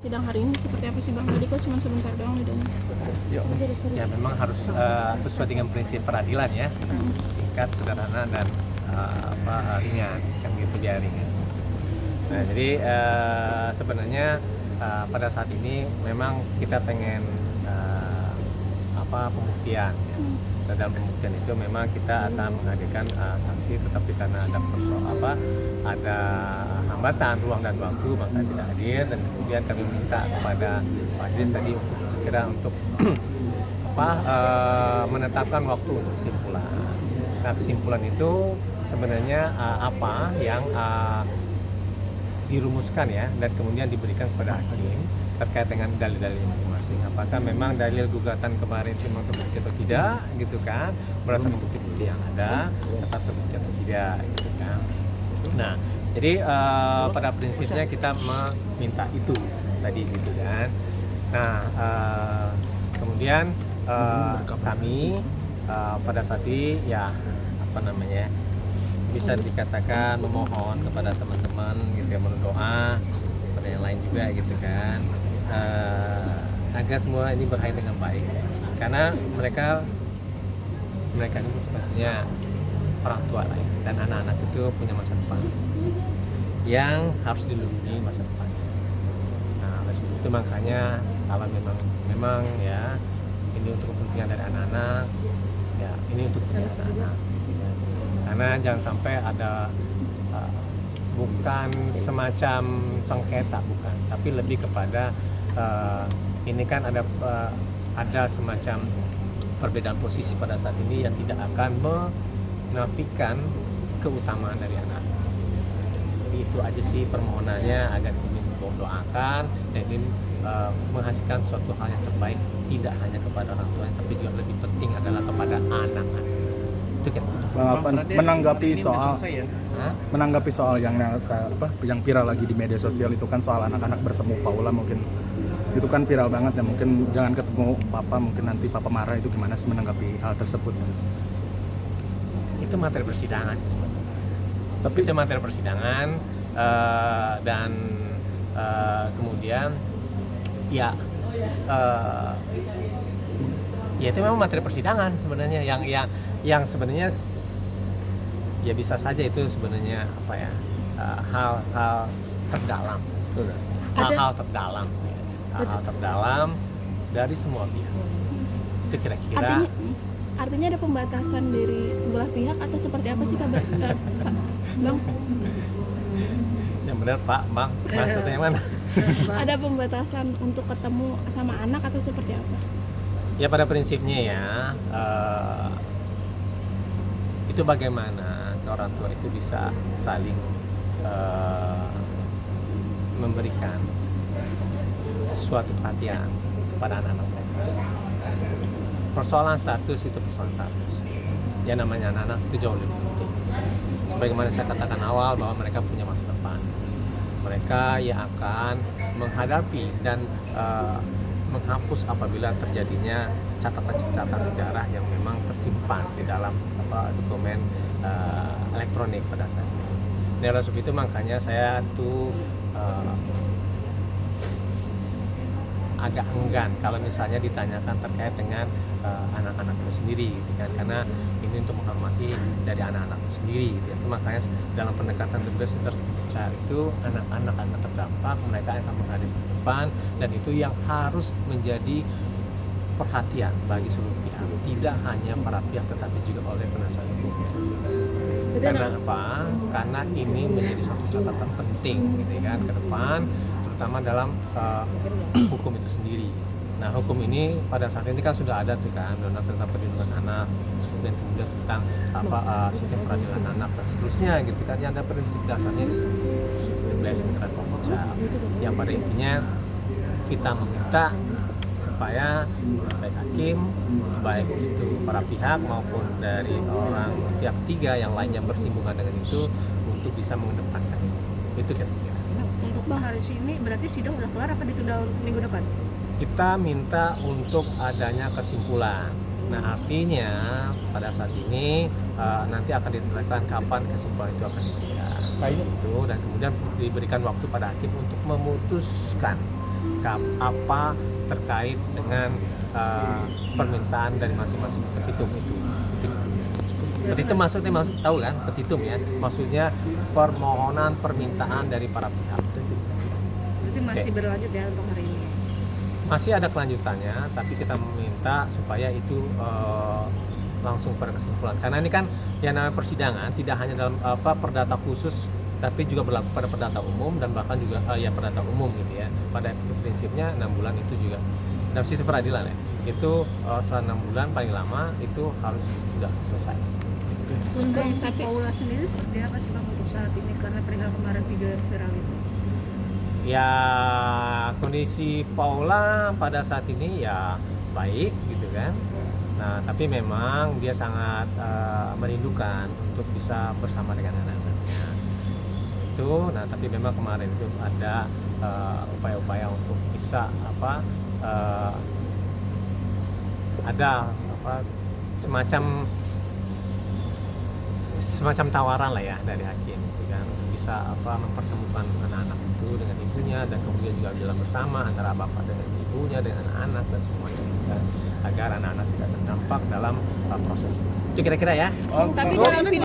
Sidang hari ini seperti apa sih Bang? Tadi kok cuma sebentar doang lidahnya. Ya memang harus sesuai dengan prinsip peradilan ya, singkat, sederhana dan ringan, kan gitu biar ringan. Nah jadi sebenarnya pada saat ini memang kita pengen pembuktian. Ya. Dan dalam pembuktian itu memang kita akan menghadirkan saksi, tetapi karena ada hambatan ruang dan waktu maka tidak hadir, dan kemudian kami minta kepada majelis tadi untuk segera untuk menetapkan waktu untuk kesimpulan. Nah kesimpulan itu sebenarnya apa yang dirumuskan ya, dan kemudian diberikan kepada hakim terkait dengan dalil-dalil masing-masing. Apakah memang dalil gugatan kemarin memang terbukti atau tidak, gitu kan? Berdasarkan bukti-bukti yang ada, tetap terbukti atau tidak, gitu kan? Nah, jadi pada prinsipnya kita meminta itu tadi, gitu kan? Nah, kemudian kami pada saat ini ya bisa dikatakan memohon kepada teman-teman gitu ya, berdoa kepada yang lain juga gitu kan, agar semua ini berakhir dengan baik, karena mereka itu maksudnya orang tua lah ya, dan anak-anak itu punya masa depan yang harus dilindungi masa depan. Nah oleh sebab itu makanya kalau memang ya ini untuk kepentingan dari anak-anak ya, ini untuk kepentingan anak. Karena jangan sampai ada bukan semacam sengketa, bukan, tapi lebih kepada ini kan ada semacam perbedaan posisi pada saat ini yang tidak akan menafikan keutamaan dari anak. Jadi itu aja sih permohonannya, agar ingin doakan dan ingin menghasilkan suatu hal yang terbaik, tidak hanya kepada orang tua, tapi juga lebih penting adalah kepada anak-anak. Itu kan menanggapi soal yang viral lagi di media sosial itu kan, soal anak-anak bertemu Paula, mungkin itu kan viral banget ya, mungkin jangan ketemu papa, mungkin nanti papa marah, itu gimana sih menanggapi hal tersebut? Itu materi persidangan, tapi itu materi persidangan dan kemudian ya itu memang materi persidangan sebenarnya yang sebenarnya ya bisa saja itu sebenarnya hal-hal terdalam, hal-hal terdalam dari semua pihak. Itu kira-kira. Artinya ada pembatasan dari sebelah pihak atau seperti apa sih kabar Bang? Yang benar Pak, Bang, maksudnya yang mana? Ada pembatasan untuk ketemu sama anak atau seperti apa? Ya pada prinsipnya ya, itu bagaimana orang tua itu bisa saling memberikan suatu perhatian kepada anak-anak mereka. Persoalan status itu persoalan status. Ya namanya anak-anak itu jauh lebih penting. Sebagaimana saya katakan awal bahwa mereka punya masa depan. Mereka yang akan menghadapi dan menghapus apabila terjadinya catatan-catatan sejarah yang memang tersimpan di dalam dokumen elektronik pada saat ini. Oleh sebab itu makanya saya tuh agak enggan kalau misalnya ditanyakan terkait dengan anak-anak itu sendiri, gitu kan? Karena ini untuk menghormati dari anak-anak itu sendiri, gitu. Itu makanya dalam pendekatan tugas terbicara itu anak-anak akan terdampak, mereka akan menghadapi ke depan, dan itu yang harus menjadi perhatian bagi seluruh pihak, tidak hanya para pihak tetapi juga oleh penasihat hukumnya. Karena apa? Karena ini menjadi suatu catatan penting, gitu kan, ke depan, terutama dalam hukum itu sendiri. Nah hukum ini pada saat ini kan sudah ada tuh kan, undang-undang tentang perlindungan anak, dan kemudian tentang sistem peradilan anak dan seterusnya, gitu kan. Yang ada prinsip dasarnya blessing terhadap pembaca, yang pada intinya kita meminta supaya baik hakim, baik itu para pihak maupun dari orang pihak ketiga yang lain yang bersinggungan dengan itu untuk bisa mengedepankan itu kira-kira. Bang, hari ini berarti sidang udah kelar apa ditunda minggu depan? Kita minta untuk adanya kesimpulan. Nah artinya pada saat ini nanti akan ditentukan kapan kesimpulan itu akan diberikan. Itu dan kemudian diberikan waktu pada hakim untuk memutuskan apa terkait dengan permintaan dari masing-masing petitum itu. Petitum maksud tahu kan petitum ya, maksudnya permohonan permintaan dari para pihak. Berarti masih berlanjut ya untuk hari ini. Masih ada kelanjutannya, tapi kita meminta supaya itu langsung pada kesimpulan. Karena ini kan yang namanya persidangan tidak hanya dalam perdata khusus, tapi juga berlaku pada perdata umum dan bahkan juga ya perdata umum gitu ya. Pada prinsipnya 6 bulan itu juga dalam sistem peradilan ya. Itu setelah 6 bulan paling lama itu harus sudah selesai. Untuk Kondisi tapi Paula sendiri seperti apa sih Bang untuk saat ini karena perihal kemarin video yang viral itu? Ya kondisi Paula pada saat ini ya baik gitu kan. Nah tapi memang dia sangat merindukan untuk bisa bersama dengan anak-anaknya. Itu, nah tapi memang kemarin itu ada upaya-upaya untuk bisa ada semacam tawaran lah ya dari hakim gitu kan, untuk bisa mempertemukan anak-anak itu dengan ibunya dan kemudian juga jalan bersama antara bapak dengan ibunya dengan anak dan semuanya gitu kan, agar anak-anak tidak terdampak dalam proses itu kira-kira ya. tapi dalam video